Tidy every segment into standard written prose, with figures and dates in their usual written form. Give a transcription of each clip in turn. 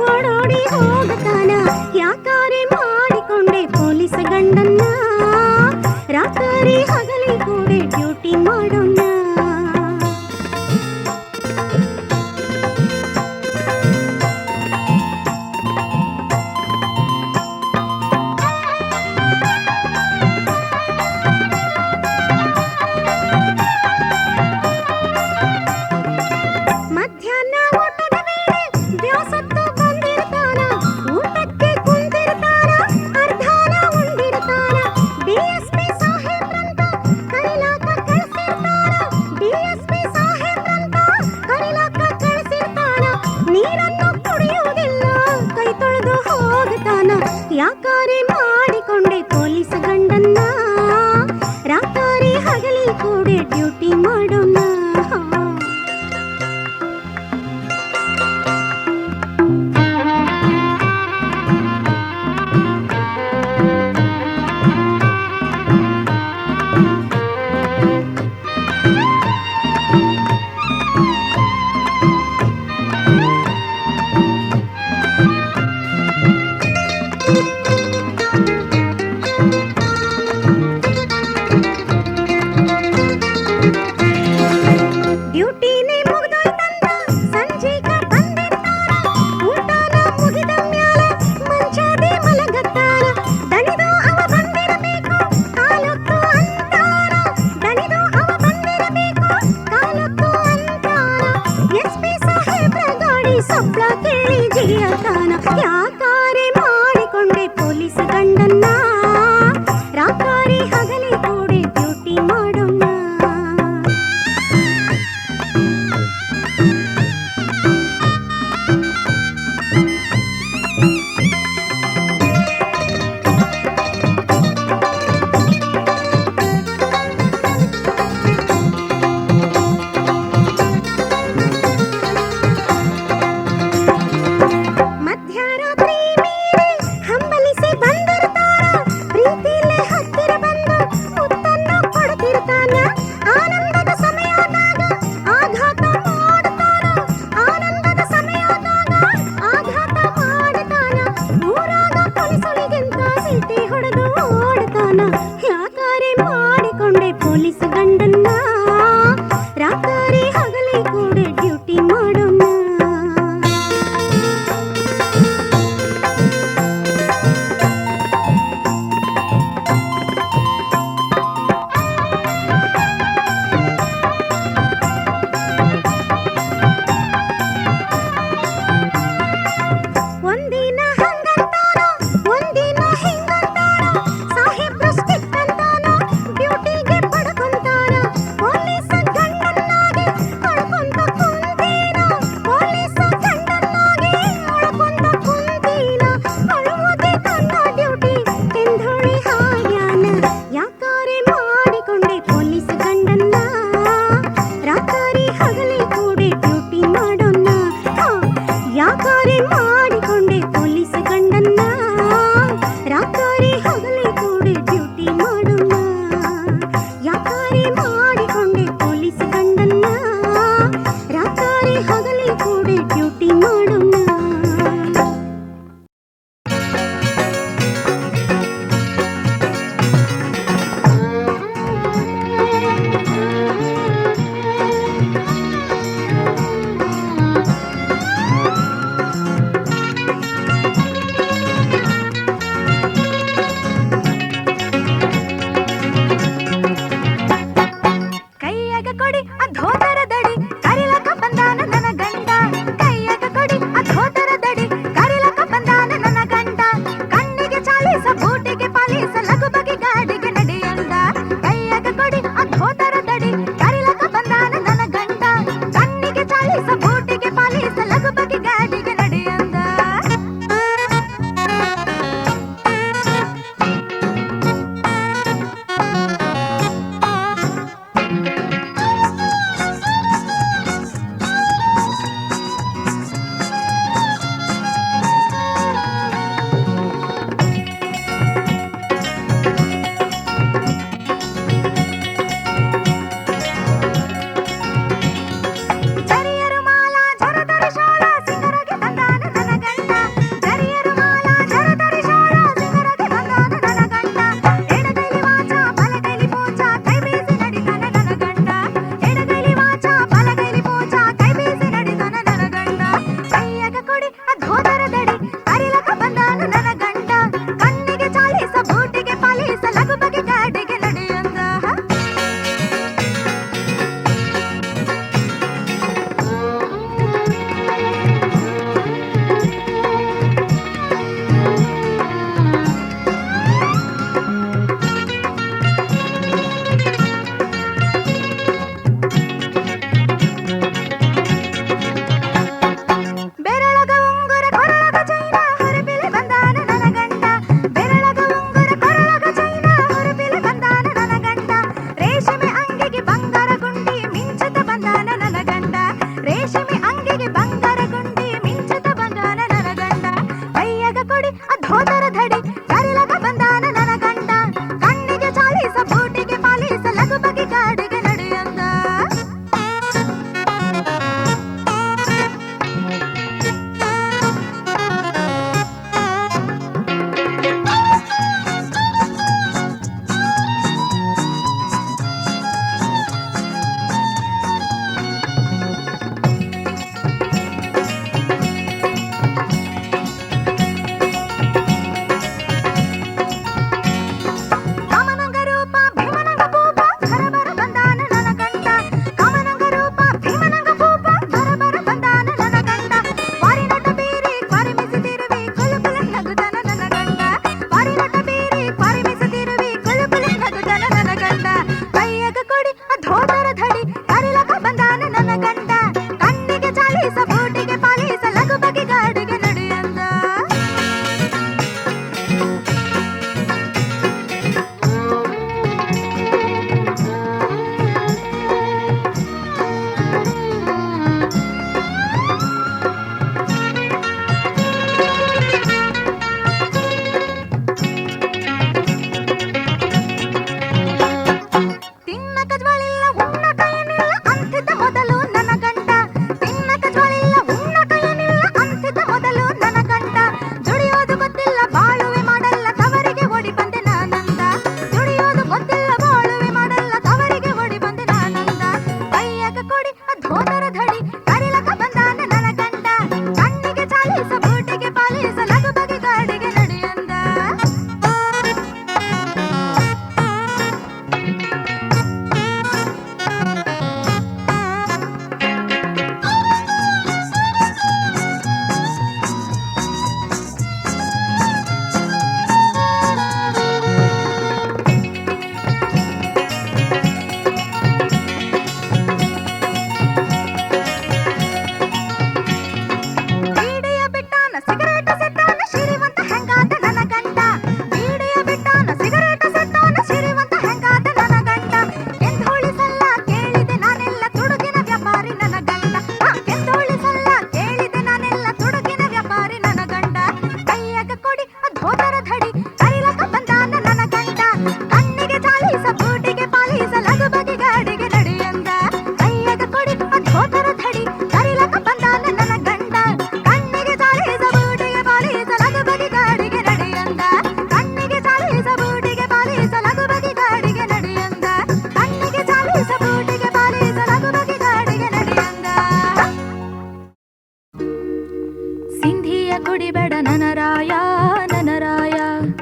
ಓಡೋಡಿ ಹೋಗತಾನ ಯಾಕಾರೆ ಮಾಡಿಕೊಂಡೆ ಪೊಲೀಸ್ ಗಂಡನ್ನ ರಾತ್ರಿ ಹಗಲಿ ಕೂಡ ಡ್ಯೂಟಿ ಮಾಡೋಣ ಮಧ್ಯಾಹ್ನ ಊಟದ ವೇಳೆ ಬ್ಯಾಸತ್ತು ಬಂದಿರ್ತಾನ ಊಟಕ್ಕೆ ಕುಂತಿರ್ತಾನ ಅರಿಲಕ ಬಂದಾನ ನನ್ನ ಗಂಡ ಕಣ್ಣಿಗೆ ಚಾಲಿಸ ಬೂಟಿಗೆ ಪಾಲಿಸ ಲಘು ಬಗೆ ಗಾಡಿಗೆ ನಡೆಯಂದ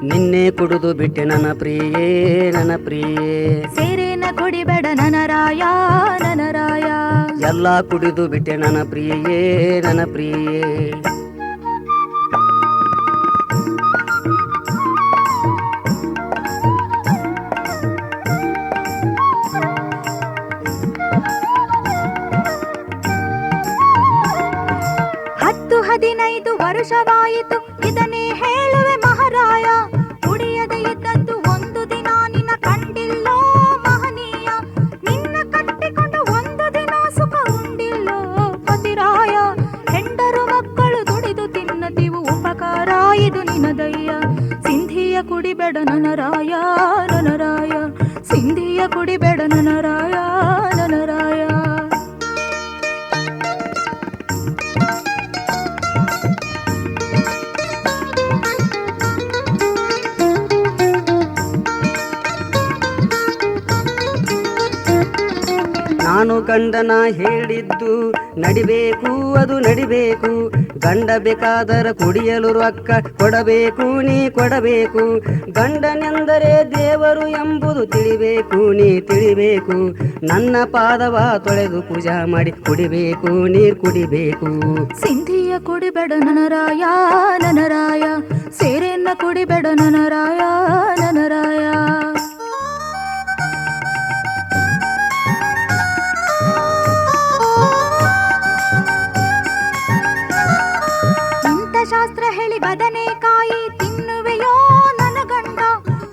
ನಿನ್ನೆ ಕುಡಿದು ಬಿಟ್ಟೆ ನನ್ನ ಪ್ರಿಯೇ ನನ್ನ ಪ್ರಿಯೇ ಸೇರೇನ ಕುಡಿಬೇಡ ನನ್ನ ರಾಯ ನನ್ನ ರಾಯ ಎಲ್ಲ ಕುಡಿದು ಬಿಟ್ಟೆ ನನ್ನ ಪ್ರಿಯೇ ನನ್ನ ಪ್ರಿಯೇ ಹತ್ತು 15 ವರ್ಷವಾಯಿತು ಇದನ್ನೇ ಹೇಳುವೆ ಮಹಾರಾಯ ಕುಡಿಯದೆ ಇದ್ದದ್ದು ಒಂದು ದಿನ ನಿನ್ನ ಕಂಡಿಲ್ಲೋ ಮಹನೀಯ ನಿನ್ನ ಕಟ್ಟಿಕೊಂಡು ಒಂದು ದಿನ ಸುಖ ಉಂಡಿಲ್ಲೋ ಪತಿರಾಯ ಹೆಂಡರು ಮಕ್ಕಳು ದುಡಿದು ತಿನ್ನದಿವು ಉಪಕಾರ ಇದು ನಿನದಯ್ಯ ಸಿಂಧಿಯ ಕುಡಿಬೇಡ ನನ್ನ ರಾಯ ನನ್ನ ರಾಯ ಸಿಂಧಿಯ ಕುಡಿಬೇಡ ನನ್ನ ರಾಯ ನನ್ನ ರಾಯ ನಾನು ಗಂಡನ ಹೇಳಿದ್ದು ನಡಿಬೇಕು ಅದು ನಡಿಬೇಕು ಗಂಡ ಬೇಕಾದರ ಕುಡಿಯಲು ರೊಕ್ಕ ಕೊಡಬೇಕು ನೀ ಕೊಡಬೇಕು. ಗಂಡನೆಂದರೆ ದೇವರು ಎಂಬುದು ತಿಳಿಬೇಕು ನೀ ತಿಳಿಬೇಕು. ನನ್ನ ಪಾದವ ತೊಳೆದು ಪೂಜಾ ಮಾಡಿ ಕುಡಿಬೇಕು ನೀರ್ ಕುಡಿಬೇಕು. ಸಿಂಧಿಯ ಕುಡಿಬೇಡ ನನರಾಯ ನನರಾಯ, ಸೇರೆನ್ನ ಕುಡಿಬೇಡ ನನರಾಯ ನನರಾಯ. ಶಾಸ್ತ್ರ ಹೇಳಿ ಬದನೆಕಾಯಿ ತಿನ್ನುವೆಯೋ ನನ್ನ ಗಂಡ,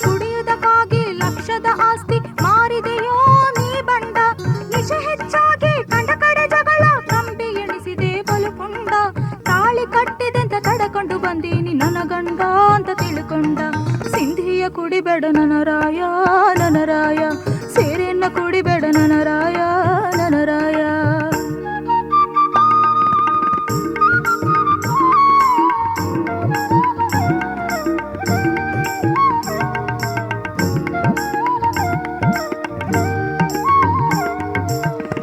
ಕುಡಿಯುವುದಕ್ಕಾಗಿ ಲಕ್ಷದ ಆಸ್ತಿ ಮಾರಿದೆಯೋ ನೀ ಬಂಡ. ನಿಜ ಹೆಚ್ಚಾಗಿ ಕಂಡ ಕಡೆ ಜಗಳ ಕಂಬಿ ಎಣಿಸಿದೆ ಬಲುಪುಂಡ. ತಾಳಿ ಕಟ್ಟಿದೆಂತ ತಡಕೊಂಡು ಬಂದೀನಿ ನನ್ನ ಗಂಡ ಅಂತ ತಿಳ್ಕೊಂಡ. ಸಿಂಧಿಯ ಕುಡಿಬೇಡ ನನರಾಯ ನನರಾಯ, ಸೇರೆನ್ನ ಕುಡಿಬೇಡ ನನರಾಯ ನನರಾಯ.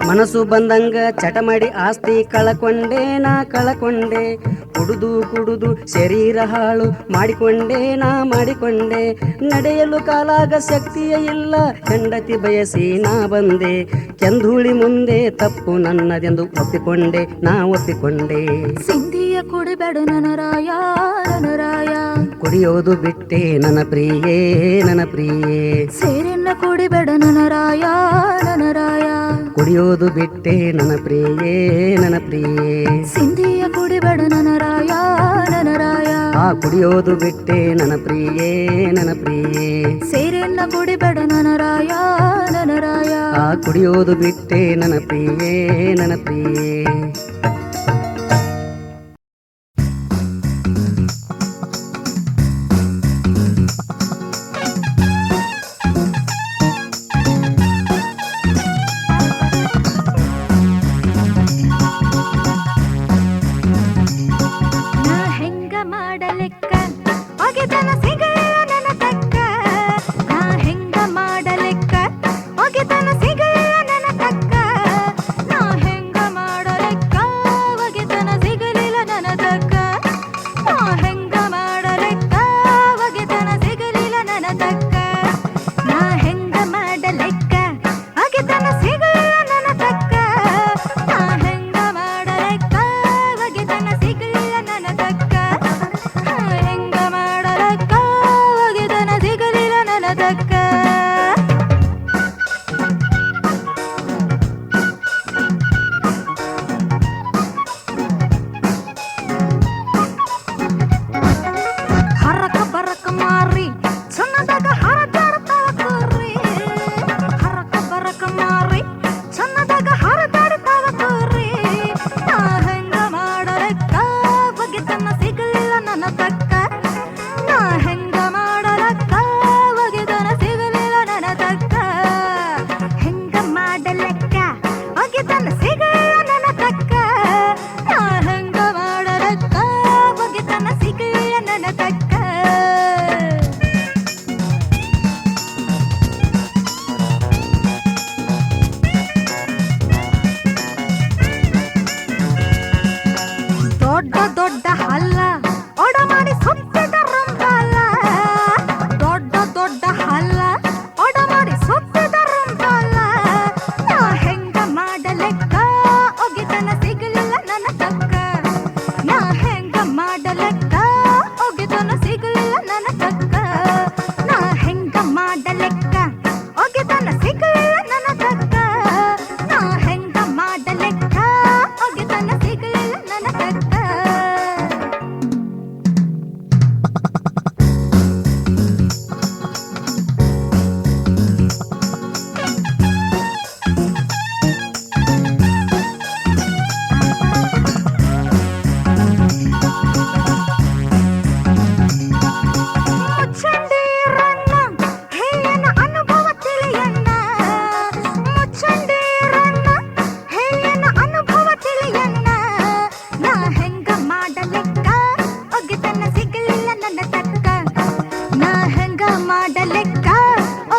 ಮನಸ್ಸು ಬಂದಂಗ ಚಟ ಮಾಡಿ ಆಸ್ತಿ ಕಳಕೊಂಡೆ ನಾ ಕಳಕೊಂಡೆ. ಕುಡುದು ಕುಡುದು ಶರೀರ ಹಾಳು ಮಾಡಿಕೊಂಡೆ ನಾ ಮಾಡಿಕೊಂಡೆ. ನಡೆಯಲು ಕಾಲಾಗ ಶಕ್ತಿಯೇ ಇಲ್ಲ ಹೆಂಡತಿ ಬಯಸಿ ನಾ ಬಂದೆ. ಕೆಂಧೂಳಿ ಮುಂದೆ ತಪ್ಪು ನನ್ನದೆಂದು ಒಪ್ಪಿಕೊಂಡೆ ನಾ ಒಪ್ಪಿಕೊಂಡೆ. ಸಿಂಧಿಯ ಕುಡಿಬೇಡ ನನರಾಯ ನನರಾಯ, ಕುಡಿಯೋದು ಬಿಟ್ಟೆ ನನ್ನ ಪ್ರಿಯೇ ನನ್ನ ಪ್ರಿಯೇ. ಸೇರೆನ್ನ ಕುಡಿಬೇಡ ನನರಾಯ ನನರಾಯ, ಕುಡಿಯೋದು ಬಿಟ್ಟೆ ನನ್ನ ಪ್ರಿಯೇ ನನ್ನ ಪ್ರಿಯೇ. ಸಿಂಧಿಯ ಕುಡಿಬೇಡ ನನರಾಯ ನನರಾಯ, ಕುಡಿಯೋದು ಬಿಟ್ಟೆ ನನ್ನ ಪ್ರಿಯೇ ನನ್ನ ಪ್ರಿಯೇ. ಸೇರೆನ್ನ ಕುಡಿಬೇಡ ನನರಾಯ ನನರಾಯ, ಕುಡಿಯೋದು ಬಿಟ್ಟೆ ನನ್ನ ಪ್ರಿಯೇ ನನ್ನ ಪ್ರಿಯೇ.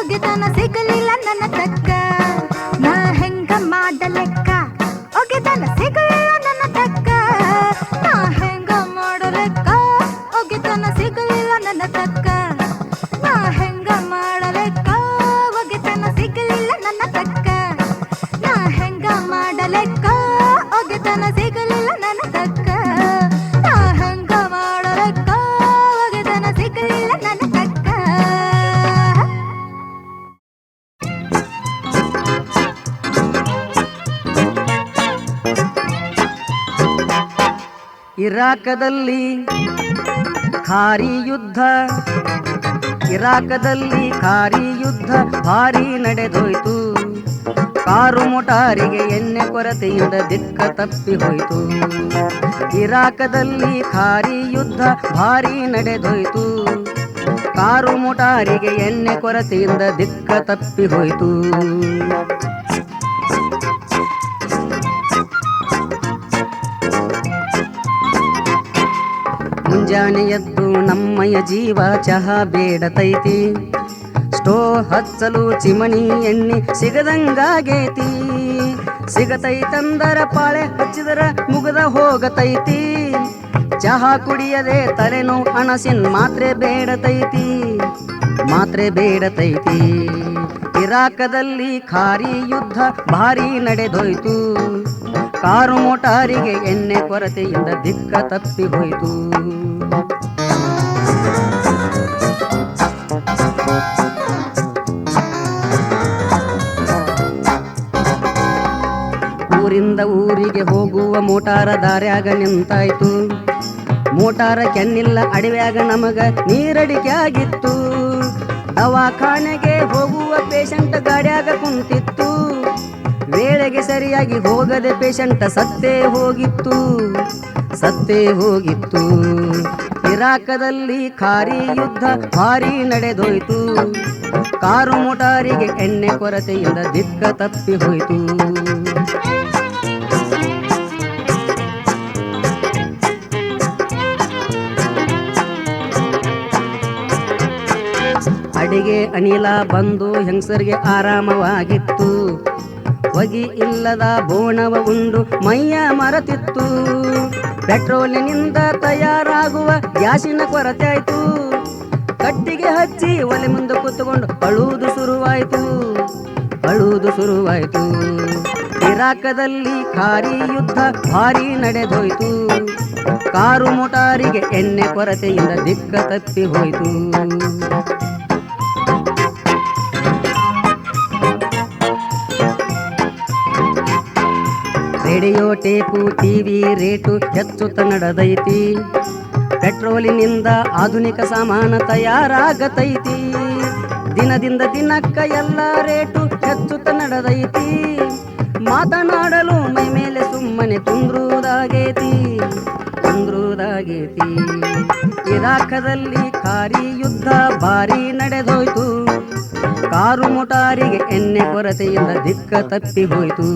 ಒಗೆತನ ಸಿಗಲಿಲ್ಲ ನನ್ನ ತಕ್ಕ, ನಾ ಹೆಂಗ ಮಾಡಲೆಕ್ಕ ಒಗೆತನ ಸಿಗಲಿಲ್ಲ ನನ್ನ ತಕ್ಕ, ನಾ ಹೆಂಗ ಇರಾಕದಲ್ಲಿ ಖಾರಿ ಯುದ್ಧ, ಇರಾಕದಲ್ಲಿ ಖಾರಿ ಯುದ್ಧ ಭಾರಿ ನಡೆದೋಯ್ತು. ಕಾರು ಮೋಟಾರಿಗೆ ಎಣ್ಣೆ ಕೊರತೆಯಿಂದ ದಿಕ್ಕ ತಪ್ಪಿ ಹೋಯಿತು. ಇರಾಕದಲ್ಲಿ ಖಾರಿ ಯುದ್ಧ ಭಾರಿ ನಡೆದೋಯ್ತು. ಕಾರು ಮೋಟಾರಿಗೆ ಎಣ್ಣೆ ಕೊರತೆಯಿಂದ ದಿಕ್ಕ ತಪ್ಪಿ ಹೋಯಿತು. ಮುಂಜಾನೆ ಎದ್ದು ನಮ್ಮಯ ಜೀವ ಚಹಾ ಬೇಡತೈತಿ. ಸ್ಟೋ ಹಚ್ಚಲು ಚಿಮಣಿ ಎಣ್ಣೆ ಸಿಗದಂಗಾಗೇತಿ. ಸಿಗತೈತಂದರ ಪಾಳೆ ಹಚ್ಚಿದರ ಮುಗದ ಹೋಗತೈತಿ. ಚಹಾ ಕುಡಿಯದೆ ತಲೆನೋವು ಅಣಸಿನ್ ಮಾತ್ರೆ ಬೇಡತೈತಿ, ಮಾತ್ರೆ ಬೇಡತೈತಿ. ಇರಾಕದಲ್ಲಿ ಖಾರಿ ಯುದ್ಧ ಭಾರಿ ನಡೆದೋಯ್ತು. ಕಾರು ಮೋಟಾರಿಗೆ ಎಣ್ಣೆ ಕೊರತೆಯಿಂದ ದಿಕ್ಕ ತಪ್ಪಿ ಹೋಯಿತು. ಊರಿಂದ ಊರಿಗೆ ಹೋಗುವ ಮೋಟಾರ ದಾರ್ಯಾಗ ನಿಂತಾಯ್ತು. ಮೋಟಾರ ಕೆನ್ನಿಲ್ಲ ಅಡವ್ಯಾಗ ನಮಗ ನೀರಡಿಕೆ ಆಗಿತ್ತು. ದವಾಖಾನೆಗೆ ಹೋಗುವ ಪೇಷಂಟ್ ಗಾಡ್ಯಾಗ ಕುಂತಿತ್ತು. ವೇಳೆಗೆ ಸರಿಯಾಗಿ ಹೋಗದೆ ಪೇಷಂಟ್ ಸತ್ತೇ ಹೋಗಿತ್ತು, ಸತ್ತೇ ಹೋಗಿತ್ತು. ಇರಾಕದಲ್ಲಿ ಖಾರಿ ಯುದ್ಧ ಭಾರಿ ನಡೆದೋಯ್ತು. ಕಾರು ಮೋಟಾರಿಗೆ ಎಣ್ಣೆ ಕೊರತೆಯಿಂದ ದಿಕ್ಕ ತಪ್ಪಿ ಹೋಯಿತು. ಅಡಿಗೆ ಅನಿಲ ಬಂದು ಹೆಂಗಸರಿಗೆ ಆರಾಮವಾಗಿತ್ತು. ಹೊಗೆ ಇಲ್ಲದ ಬೋಣವ ಉಂಡು ಮೈಯ ಮರತಿತ್ತು. ಪೆಟ್ರೋಲಿನಿಂದ ತಯಾರಾಗುವ ಗ್ಯಾಸಿನ ಕೊರತೆ ಆಯ್ತು. ಕಟ್ಟಿಗೆ ಹಚ್ಚಿ ಒಲೆ ಮುಂದೆ ಕೂತ್ಕೊಂಡು ಅಳುವುದು ಶುರುವಾಯಿತು, ಅಳುವುದು ಶುರುವಾಯಿತು. ಇರಾಕದಲ್ಲಿ ಖಾರಿ ಯುದ್ಧ ಭಾರಿ ನಡೆದೋಯ್ತು. ಕಾರು ಮೋಟಾರಿಗೆ ಎಣ್ಣೆ ಕೊರತೆಯಿಂದ ದಿಕ್ಕ ತಪ್ಪಿ ಹೋಯಿತು. ರೇಡಿಯೋ ಟೇಪು ಟಿವಿ ರೇಟು ಹೆಚ್ಚುತ್ತ ನಡೆದೈತಿ. ಪೆಟ್ರೋಲಿನಿಂದ ಆಧುನಿಕ ಸಾಮಾನು ತಯಾರಾಗತೈತಿ. ದಿನದಿಂದ ದಿನಕ್ಕ ಎಲ್ಲ ರೇಟು ಹೆಚ್ಚುತ್ತ ನಡೆದೈತಿ. ಮಾತನಾಡಲು ಮೈ ಮೇಲೆ ಸುಮ್ಮನೆ ತುಂದ್ರುದಾಗೇತಿ, ತುಂದ್ರುದಾಗೇತಿ. ಇರಾಕದಲ್ಲಿ ಖಾರಿ ಯುದ್ಧ ಭಾರಿ ನಡೆದೋಯ್ತು. ಕಾರು ಮೋಟಾರಿಗೆ ಎಣ್ಣೆ ಕೊರತೆಯಿಂದ ದಿಕ್ಕ ತಪ್ಪಿ ಹೋಯಿತು.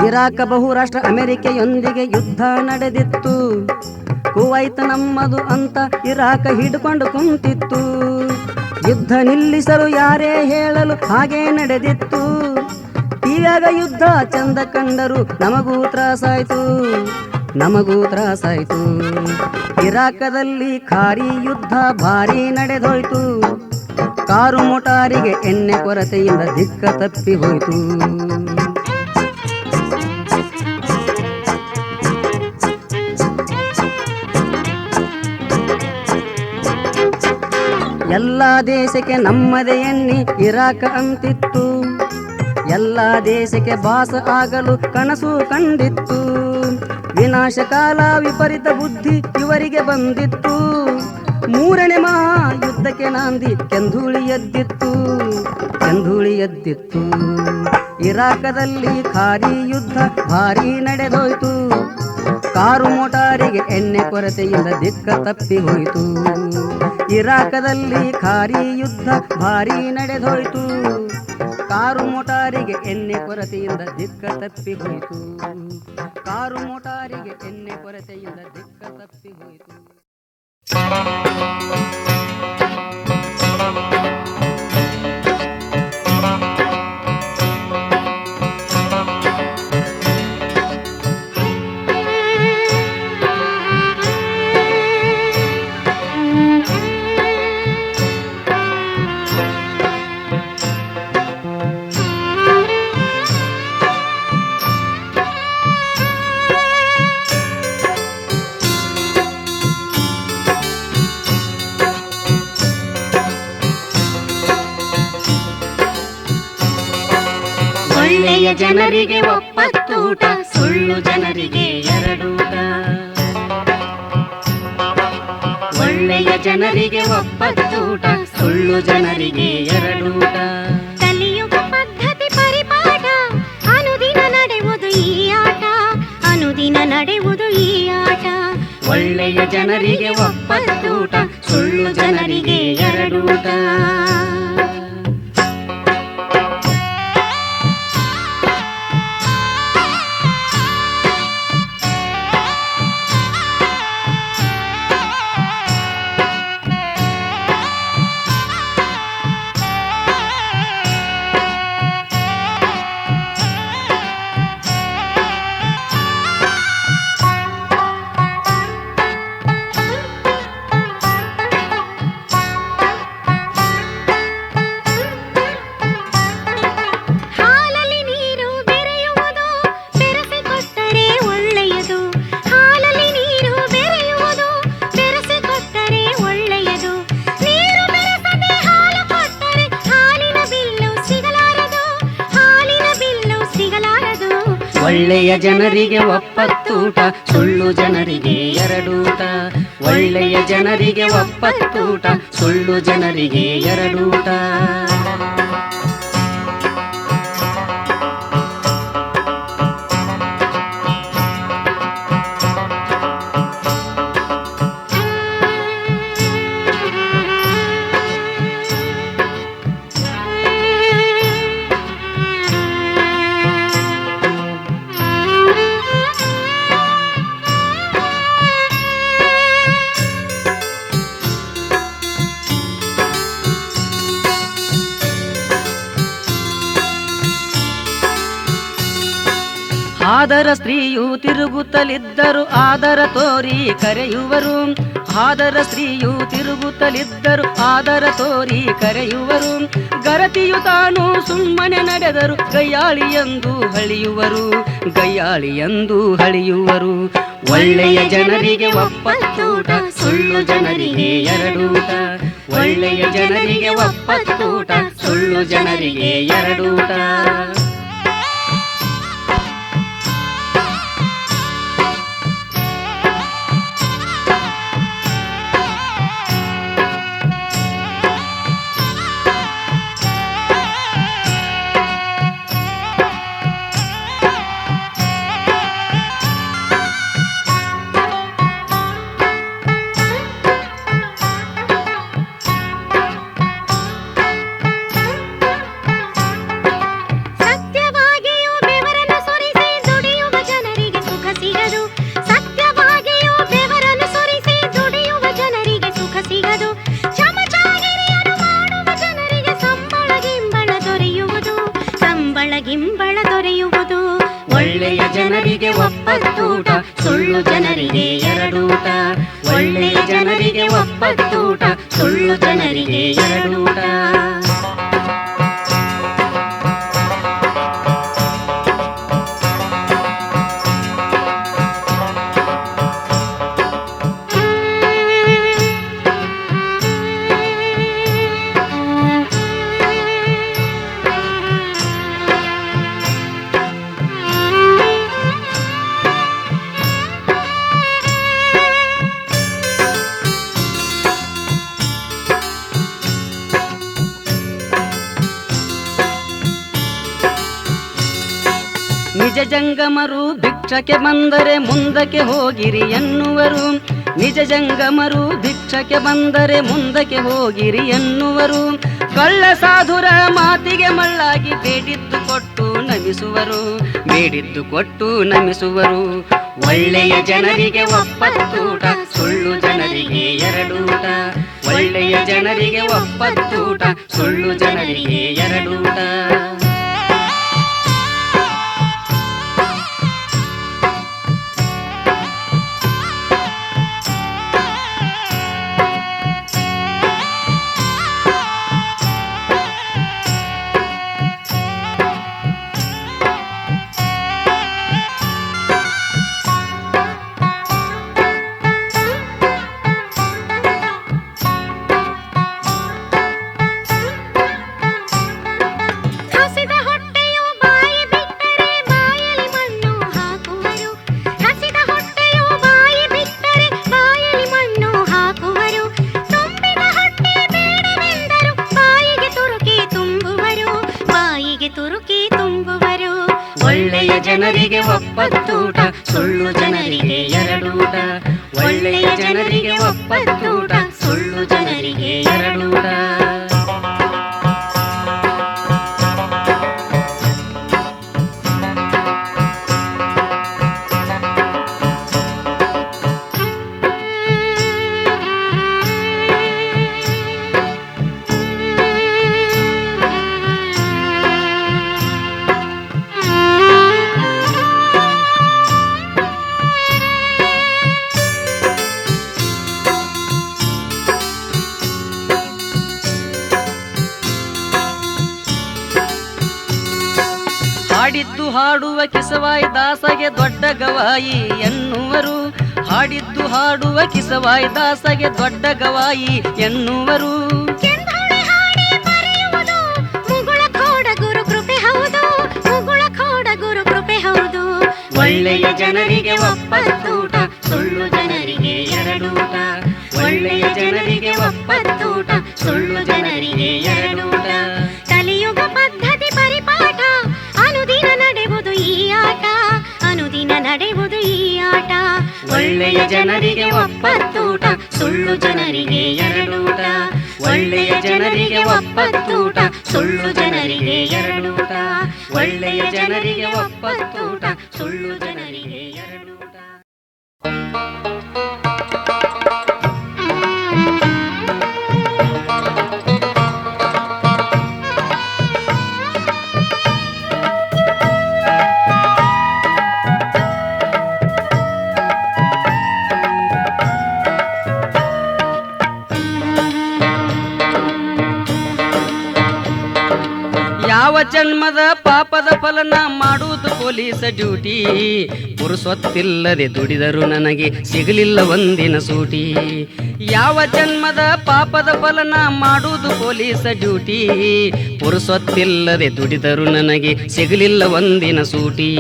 ಇರಾಕ ಬಹುರಾಷ್ಟ್ರ ಅಮೆರಿಕೆಯೊಂದಿಗೆ ಯುದ್ಧ ನಡೆದಿತ್ತು. ಕುವೈತ್ ನಮ್ಮದು ಅಂತ ಇರಾಕ ಹಿಡ್ಕೊಂಡು ಕುಂತಿತ್ತು. ಯುದ್ಧ ನಿಲ್ಲಿಸಲು ಯಾರೇ ಹೇಳಲು ಹಾಗೆ ನಡೆದಿತ್ತು. ಟಿವಿಯಾಗ ಯುದ್ಧ ಚಂದ ಕಂಡರು ನಮಗೂ ತ್ರಾಸಾಯ್ತು, ನಮಗೂ ತ್ರಾಸಾಯ್ತು. ಇರಾಕದಲ್ಲಿ ಖಾರಿ ಯುದ್ಧ ಭಾರಿ ನಡೆದೋಯ್ತು. ಕಾರು ಮೋಟಾರಿಗೆ ಎಣ್ಣೆ ಕೊರತೆಯಿಂದ ದಿಕ್ಕ ತಪ್ಪಿ ಹೋಯಿತು. ಎಲ್ಲ ದೇಶಕ್ಕೆ ನಮ್ಮದೇ ಎಣ್ಣೆ ಇರಾಕ ಅಂತಿತ್ತು. ಎಲ್ಲ ದೇಶಕ್ಕೆ ಬಾಸ ಆಗಲು ಕನಸು ಕಂಡಿತ್ತು. ವಿನಾಶಕಾಲ ವಿಪರೀತ ಬುದ್ಧಿ ಇವರಿಗೆ ಬಂದಿತ್ತು. ಮೂರನೇ ಮಹಾ ಯುದ್ಧಕ್ಕೆ ನಾಂದಿ ಕೆಂಧೂಳಿ ಎದ್ದಿತ್ತು, ಕೆಂಧೂಳಿ ಎದ್ದಿತ್ತು. ಇರಾಕದಲ್ಲಿ ಖಾರಿ ಯುದ್ಧ ಭಾರಿ ನಡೆದೋಯ್ತು. ಕಾರು ಮೋಟಾರಿಗೆ ಎಣ್ಣೆ ಕೊರತೆಯಿಂದ ದಿಕ್ಕ ತಪ್ಪಿ ಹೋಯಿತು. ಇರಾಕದಲ್ಲಿ ಖಾರಿ ಯುದ್ಧ ಭಾರಿ ನಡೆದೋಯ್ತು. ಕಾರು ಮೋಟಾರಿಗೆ ಎಣ್ಣೆ ಕೊರತೆಯಿಂದ ದಿಕ್ಕ ತಪ್ಪಿ ಹೋಯಿತು. ಕಾರು ಮೋಟಾರಿಗೆ ಎಣ್ಣೆ ಕೊರತೆಯಿಂದ ದಿಕ್ಕ ತಪ್ಪಿ ಹೋಯಿತು. ಒಳ್ಳೆಯ ಜನರಿಗೆ ಒಪ್ಪತ್ತೂಟ, ಸುಳ್ಳು ಜನರಿಗೆ ಎರಡೂಟ. ಒಳ್ಳೆಯ ಜನರಿಗೆ ಒಪ್ಪತ್ತೂಟ, ಸುಳ್ಳು ಜನರಿಗೆ ಎರಡೂಟ. ಕಲಿಯುಗ ಪದ್ಧತಿ ಪರಿಪಾಠ, ಅನುದಿನ ನಡೆಯುವುದು ಈ ಆಟ, ಅನುದಿನ ನಡೆಯುವುದು ಈ ಆಟ. ಒಳ್ಳೆಯ ಜನರಿಗೆ ಒಪ್ಪತ್ತೂಟ, ಸುಳ್ಳು ಜನರಿಗೆ ಎರಡೂಟ. ಹಾಲಲ್ಲಿ ನೀರು ಬೆರೆಯುವುದು ಬೆರೆಸಿಕೊಟ್ಟರೆ ಒಳ್ಳೆಯದು, ಹಾಲಲ್ಲಿ ನೀರು ಬೆರೆಯುವುದು ಬೆರೆಸಿಕೊಟ್ಟರೆ ಒಳ್ಳೆಯದು. ನೀರು ಬೆರೆಸದೆ ಹಾಲು ಕೊಟ್ಟರೆ ಹಾಲಿನ ಬಿಲ್ಲು ಸಿಗಲಾರದು, ಹಾಲಿನ ಬಿಲ್ಲು ಸಿಗಲಾರದು. ಒಳ್ಳೆಯ ಜನರಿಗೆ ಒಪ್ಪತ್ತೂಟ, ಸುಳ್ಳು ಜನರಿಗೆ ಎರಡೂಟ. ಒಳ್ಳೆಯ ಜನರಿಗೆ ಒಪ್ಪತ್ತೂಟ, ಸುಳ್ಳು ಜನರಿಗೆ ಎರಡೂಟ. ಆದರ ಸ್ತ್ರೀಯು ತಿರುಗುತ್ತಲಿದ್ದರು ಆದರ ತೋರಿ ಕರೆಯುವರು, ಆದರ ಸ್ತ್ರೀಯು ತಿರುಗುತ್ತಲಿದ್ದರು ಆದರ ತೋರಿ ಕರೆಯುವರು. ಗರತಿಯು ತಾನು ಸುಮ್ಮನೆ ನಡೆದರು ಗಯ್ಯಾಳಿ ಎಂದು ಹಳಿಯುವರು, ಗಯ್ಯಾಳಿ ಎಂದು ಹಳಿಯುವರು. ಒಳ್ಳೆಯ ಜನರಿಗೆ ಒಪ್ಪತ್ತೂಟ, ಸುಳ್ಳು ಜನರಿಗೆ ಎರಡೂಟ. ಒಳ್ಳೆಯ ಜನರಿಗೆ ಒಪ್ಪತ್ತೂಟ, ಸುಳ್ಳು ಜನರಿಗೆ ಎರಡೂಟ. ಸತ್ಯವಾಗಿಯೂ ಬೆವರನ್ನು ಸುರಿಸಿ ದುಡಿಯುವ ಜನರಿಗೆ ಸುಖ ಸಿಗದು, ಸತ್ಯವಾಗಿಯೂ ಬೆವರನ್ನು ಸುರಿಸಿ ದುಡಿಯುವ ಜನರಿಗೆ ಸುಖ ಸಿಗದು. ಚಮಚಾಗಿರಿಯನ್ನು ಮಾಡುವ ಜನರಿಗೆ ಸಂಬಳ ಗಿಂಬಳ ದೊರೆಯುವುದು, ಸಂಬಳ ಗಿಂಬಳ ದೊರೆಯುವುದು. ಒಳ್ಳೆಯ ಜನರಿಗೆ ಒಪ್ಪತ್ತೂಟ, ಸುಳ್ಳು ಜನರಿಗೆ ಎರಡೂಟ. ಒಳ್ಳೆಯ ಜನರಿಗೆ ಒಪ್ಪತ್ತೂಟ, ಸುಳ್ಳು ಜನರಿಗೆ ಎರಡೂಟ. ನಿಜ ಜಂಗಮರು ಭಿಕ್ಷಕ್ಕೆ ಬಂದರೆ ಮುಂದಕ್ಕೆ ಹೋಗಿರಿ ಎನ್ನುವರು, ನಿಜ ಜಂಗಮರು ಭಿಕ್ಷಕ್ಕೆ ಬಂದರೆ ಮುಂದಕ್ಕೆ ಹೋಗಿರಿ ಎನ್ನುವರು. ಕಳ್ಳ ಸಾಧುರ ಮಾತಿಗೆ ಮಳ್ಳಾಗಿ ಬೇಡಿದ್ದು ಕೊಟ್ಟು ನಮಿಸುವರು, ಬೇಡಿದ್ದು ಕೊಟ್ಟು ನಮಿಸುವರು. ಒಳ್ಳೆಯ ಜನರಿಗೆ ಒಪ್ಪತ್ತೂಟ, ಸುಳ್ಳು ಜನರಿಗೆ ಎರಡೂಟ. ಒಳ್ಳೆಯ ಜನರಿಗೆ ಒಪ್ಪತ್ತೂಟ, ಸುಳ್ಳು ಜನರಿಗೆ ಎರಡೂಟ. ಹಸಿದ ತುರುಕಿ ತುರುಕಿ ತುಂಬುವರು. ಒಳ್ಳೆಯ ಜನರಿಗೆ ಒಪ್ಪತ್ತೂಟ, ಸುಳ್ಳು ಜನರಿಗೆ ಎರಡೂಟ. ಒಳ್ಳೆಯ ಜನರಿಗೆ ಒಪ್ಪತ್ತೂಟ, ಸುಳ್ಳು ಜನರಿಗೆ ಎರಡೂಟ. ಹಾಡಿದ್ದು ಹಾಡುವ ಕಿಸವಾಯಿ ದಾಸಗೆ ದೊಡ್ಡ ಗವಾಯಿ ಎನ್ನುವರು. ಹಾಡಿದ್ದು ಹಾಡುವ ಕಿಸವಾಯಿ ದಾಸಗೆ ದೊಡ್ಡ ಗವಾಯಿ ಎನ್ನುವರು. ಕೆಂದೋಳೆ ಹಾಡಿ ಬರೆಯುವುದು ಮುಗುಳ ಖೋಡ ಗುರು ಕೃಪೆ ಹೌದು, ಮುಗುಳ ಖೋಡ ಗುರು ಕೃಪೆ ಹೌದು. ಒಳ್ಳೆಯ ಜನರಿಗೆ ಒಪ್ಪತ್ತೂಟ, ಸುಳ್ಳು ಜನರಿಗೆ ಎರಡೂಟ. ಒಳ್ಳೆಯ ಜನರಿಗೆ ಒಪ್ಪತ್ತೂಟ, ಸುಳ್ಳು ಜನರಿಗೆ ಎರಡೂಟ. ಕಲಿಯುಗ ಪದ್ಧತಿ ಪರಿಪಾಠ, ಅನುದಿನ ನಡೆಯುವುದು ಈ ಆಟ, ಅನುದಿನ ನಡೆಯುವುದು ಈ ಆಟ. ಒಳ್ಳೆಯ ಜನರಿಗೆ ಒಪ್ಪತ್ತೂಟ, ಸುಳ್ಳು ಜನರಿಗೆ ಎರಡೂಟ. ಒಳ್ಳೆಯ ಜನರಿಗೆ ಒಪ್ಪತ್ತೂಟ, ಸುಳ್ಳು ಜನರಿಗೆ ಎರಡೂಟ. ಒಳ್ಳೆಯ ಜನರಿಗೆ ಒಪ್ಪತ್ತೂಟ, ಸುಳ್ಳು ಜನರಿಗೆ ಎರಡೂಟ. ಯಾವ ಜನ್ಮದ ಪಾಪದ ಫಲನ ಮಾಡುವುದು ಪೊಲೀಸ ಡ್ಯೂಟಿ. ಪುರುಸೊತ್ತಿಲ್ಲದೆ ದುಡಿದರು ನನಗೆ ಸಿಗಲಿಲ್ಲ ಒಂದಿನ ಸೂಟಿ. ಯಾವ ಜನ್ಮದ ಪಾಪದ ಫಲನ ಮಾಡುವುದು ಪೊಲೀಸ ಡ್ಯೂಟಿ. ಪುರುಸೊತ್ತಿಲ್ಲದೆ ದುಡಿದರು ನನಗೆ ಸಿಗಲಿಲ್ಲ ಒಂದಿನ ಸೂಟಿ.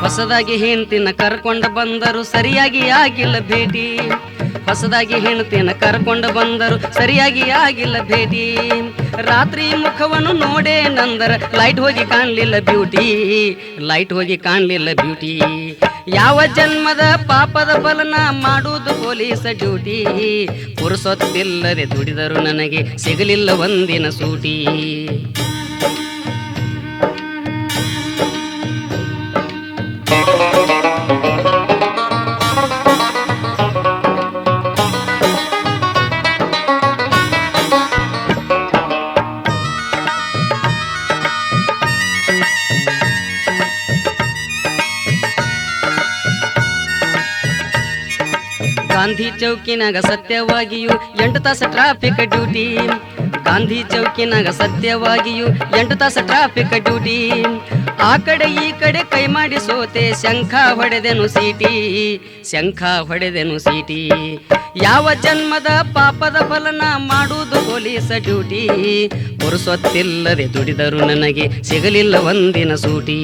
ಹೊಸದಾಗಿ ಹೆಂಡ್ತಿನ ಕರ್ಕೊಂಡು ಬಂದರು ಸರಿಯಾಗಿ ಆಗಿಲ್ಲ ಭೇಟಿ. ಹೊಸದಾಗಿ ಹೆಂಡ್ತಿನ ಕರ್ಕೊಂಡು ಬಂದರು ಸರಿಯಾಗಿ ಆಗಿಲ್ಲ ಭೇಟಿ. ರಾತ್ರಿ ಮುಖವನ್ನು ನೋಡೇ ನಂದರ ಲೈಟ್ ಹೋಗಿ ಕಾಣಲಿಲ್ಲ ಬ್ಯೂಟಿ, ಲೈಟ್ ಹೋಗಿ ಕಾಣಲಿಲ್ಲ ಬ್ಯೂಟಿ. ಯಾವ ಜನ್ಮದ ಪಾಪದ ಫಲನ ಮಾಡುವುದು ಪೊಲೀಸ ಡ್ಯೂಟಿ. ಪುರುಸೊತ್ತಿಲ್ಲದೆ ದುಡಿದರು ನನಗೆ ಸಿಗಲಿಲ್ಲ ಒಂದಿನ ಸೂಟಿ. ಗಾಂಧಿ ಚೌಕಿನಾಗ ಸತ್ಯವಾಗಿಯೂ 8 ತಾಸು ಟ್ರಾಫಿಕ್ ಡ್ಯೂಟಿ. ಗಾಂಧಿ ಚೌಕಿನಾಗ ಸತ್ಯವಾಗಿಯೂ 8 ತಾಸು ಟ್ರಾಫಿಕ್ ಡ್ಯೂಟಿ. ಆ ಕಡೆ ಈ ಕಡೆ ಕೈ ಮಾಡಿ ಸೋತೆ ಶಂಖ ಹೊಡೆದೆನು ಸೀಟಿ, ಶಂಖ ಹೊಡೆದೆನು ಸೀಟಿ. ಯಾವ ಜನ್ಮದ ಪಾಪದ ಫಲನ ಮಾಡುವುದು ಪೊಲೀಸ ಡ್ಯೂಟಿ. ಪುರುಸೊತ್ತಿಲ್ಲದೆ ದುಡಿದರು ನನಗೆ ಸಿಗಲಿಲ್ಲ ಒಂದಿನ ಸೂಟಿ.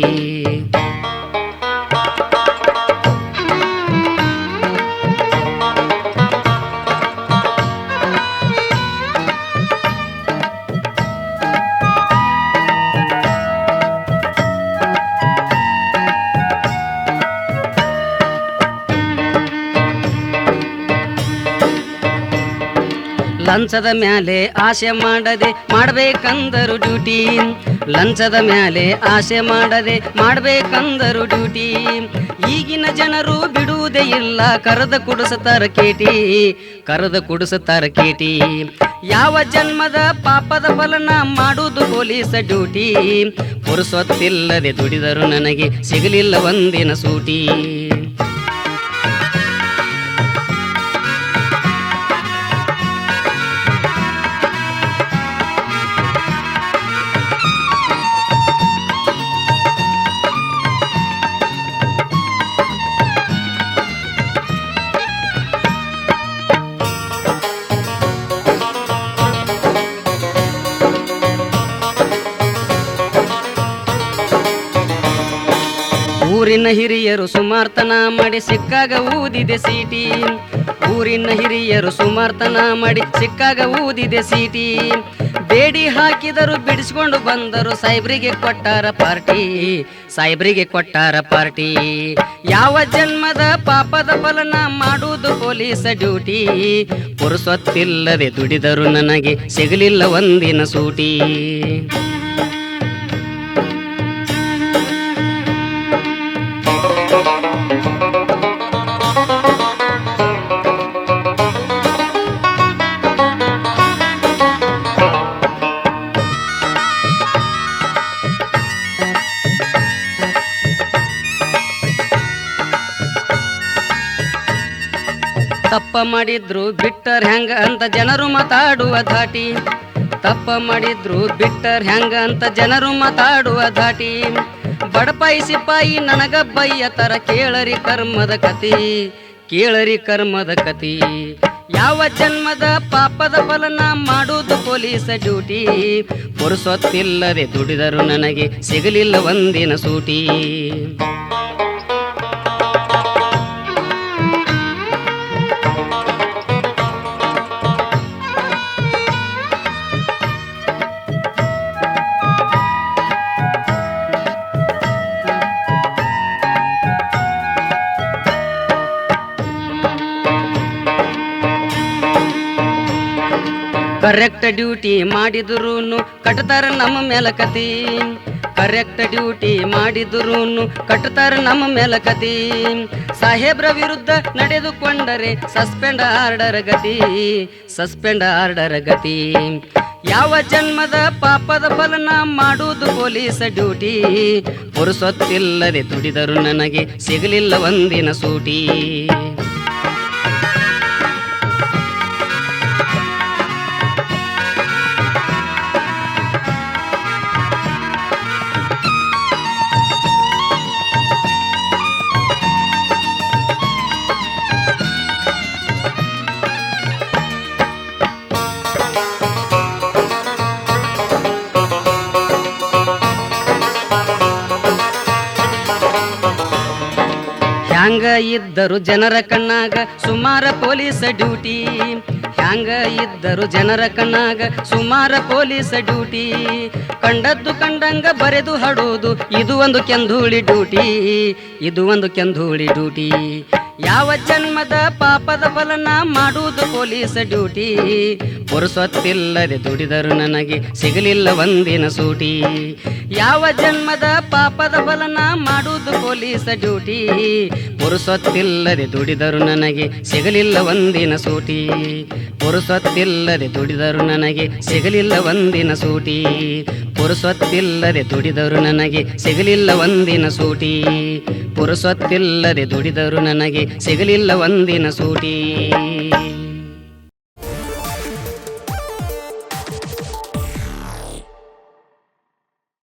ಲಂಚದ ಮ್ಯಾಲೆ ಆಸೆ ಮಾಡದೆ ಮಾಡಬೇಕಂದರು ಡ್ಯೂಟಿ. ಲಂಚದ ಮ್ಯಾಲೆ ಆಸೆ ಮಾಡದೆ ಮಾಡಬೇಕಂದರು ಡ್ಯೂಟಿ. ಈಗಿನ ಜನರು ಬಿಡುವುದೇ ಇಲ್ಲ, ಕರೆದ ಕುಡಿಸುತ್ತಾರ ಕೇಟಿ, ಕರೆದ ಕುಡಿಸುತ್ತಾರ ಕೇಟಿ. ಯಾವ ಜನ್ಮದ ಪಾಪದ ಫಲನ ಮಾಡುವುದು ಪೊಲೀಸ ಡ್ಯೂಟಿ. ಪುರುಸೊತ್ತಿಲ್ಲದೆ ದುಡಿದರು ನನಗೆ ಸಿಗಲಿಲ್ಲ ಒಂದಿನ ಸೂಟಿ. ಊರಿನ ಹಿರಿಯರು ಸುಮಾರ್ತನ ಮಾಡಿ ಸಿಕ್ಕಾಗ ಊದಿದೆ ಸೀಟಿ. ಊರಿನ ಹಿರಿಯರು ಸುಮಾರ್ತನ ಮಾಡಿ ಸಿಕ್ಕಾಗ ಊದಿದೆ ಸೀಟಿ. ಬೇಡಿ ಹಾಕಿದರು ಬಿಡಿಸ್ಕೊಂಡು ಬಂದರು ಸಾಹೇಬ್ರಿಗೆ ಕೊಟ್ಟಾರ ಪಾರ್ಟಿ. ಸಾಹೇಬ್ರಿಗೆ ಕೊಟ್ಟಾರ ಪಾರ್ಟಿ. ಯಾವ ಜನ್ಮದ ಪಾಪದ ಫಲನ ಮಾಡುವುದು ಪೊಲೀಸ ಡ್ಯೂಟಿ. ಪುರುಸೊತ್ತಿಲ್ಲದೆ ದುಡಿದರು ನನಗೆ ಸಿಗಲಿಲ್ಲ ಒಂದಿನ ಸೂಟಿ. ತಪ್ಪ ಮಾಡಿದ್ರು ಬಿಟ್ಟರ್ ಹೆಂಗ ಅಂತ ಜನರು ಮಾತಾಡುವ ಧಾಟಿ. ತಪ್ಪ ಮಾಡಿದ್ರು ಬಿಟ್ಟರ್ ಹೆಂಗ ಅಂತ ಜನರು ಮಾತಾಡುವ ಧಾಟಿ. ಬಡಪಾಯಿ ಸಿಪಾಯಿ ನನಗ ಬಯ್ಯ ತರ ಕೇಳರಿ ಕರ್ಮದ ಕತಿ. ಕೇಳರಿ ಕರ್ಮದ ಕತಿ. ಯಾವ ಜನ್ಮದ ಪಾಪದ ಫಲನ ಮಾಡುವುದು ಪೊಲೀಸ ಡ್ಯೂಟಿ. ಪುರುಸೊತ್ತಿಲ್ಲದೆ ದುಡಿದರು ನನಗೆ ಸಿಗಲಿಲ್ಲ ಒಂದಿನ ಸೂಟಿ. ಕರೆಕ್ಟ್ ಡ್ಯೂಟಿ ಮಾಡಿದ್ರೂನು ಕಟ್ತಾರ ನಮ್ಮ ಮೇಲ ಕತಿ. ಕರೆಕ್ಟ್ ಡ್ಯೂಟಿ ಮಾಡಿದ್ರೂನು ಕಟ್ತಾರ ನಮ್ಮ ಮೇಲ ಕತಿ. ಸಾಹೇಬ್ರ ವಿರುದ್ಧ ನಡೆದುಕೊಂಡರೆ ಸಸ್ಪೆಂಡ್ ಆರ್ಡರ್ ಗತಿ. ಸಸ್ಪೆಂಡ್ ಆರ್ಡರ್ ಗತಿ. ಯಾವ ಜನ್ಮದ ಪಾಪದ ಫಲನ ಮಾಡುವುದು ಪೊಲೀಸ ಡ್ಯೂಟಿ. ಪುರುಸೊತ್ತಿಲ್ಲದೆ ದುಡಿದರು ನನಗೆ ಸಿಗಲಿಲ್ಲ ಒಂದಿನ ಸೂಟಿ. ಹ್ಯಾಂಗ ಇದ್ದರು ಜನರ ಕಣ್ಣಾಗ ಸುಮಾರ ಪೊಲೀಸ ಡ್ಯೂಟಿ. ಹ್ಯಾಂಗ ಇದ್ದರು ಜನರ ಕಣ್ಣಾಗ ಸುಮಾರ ಪೊಲೀಸ ಡ್ಯೂಟಿ. ಕಂಡದ್ದು ಕಂಡಂಗ ಬರೆದು ಹಾಡೋದು ಇದು ಒಂದು ಕೆಂಧೂಳಿ ಡ್ಯೂಟಿ. ಇದು ಒಂದು ಕೆಂಧೂಳಿ ಡ್ಯೂಟಿ. ಯಾವ ಜನ್ಮದ ಪಾಪದ ಫಲನ ಮಾಡುವುದು ಪೊಲೀಸ ಡ್ಯೂಟಿ. ಪುರುಸೊತ್ತಿಲ್ಲದೆ ದುಡಿದರು ನನಗೆ ಸಿಗಲಿಲ್ಲ ಒಂದಿನ ಸೂಟಿ. ಯಾವ ಜನ್ಮದ ಪಾಪದ ಫಲನ ಮಾಡುವುದು ಪೊಲೀಸ ಡ್ಯೂಟಿ. ಪುರುಸೊತ್ತಿಲ್ಲದೆ ದುಡಿದರು ನನಗೆ ಸಿಗಲಿಲ್ಲ ಒಂದಿನ ಸೂಟಿ. ಪುರುಸೊತ್ತಿಲ್ಲದೆ ದುಡಿದರು ನನಗೆ ಸಿಗಲಿಲ್ಲ ಒಂದಿನ ಸೂಟಿ. ಪುರುಸೊತ್ತಿಲ್ಲದೆ ದುಡಿದರು ನನಗೆ ಸಿಗಲಿಲ್ಲ ಒಂದಿನ ಸೂಟಿ. ಪುರುಸೊತ್ತಿಲ್ಲದೆ ದುಡಿದರು ನನಗೆ ಸಿಗಲಿಲ್ಲ ಒಂದಿನ ಸೂಟಿ.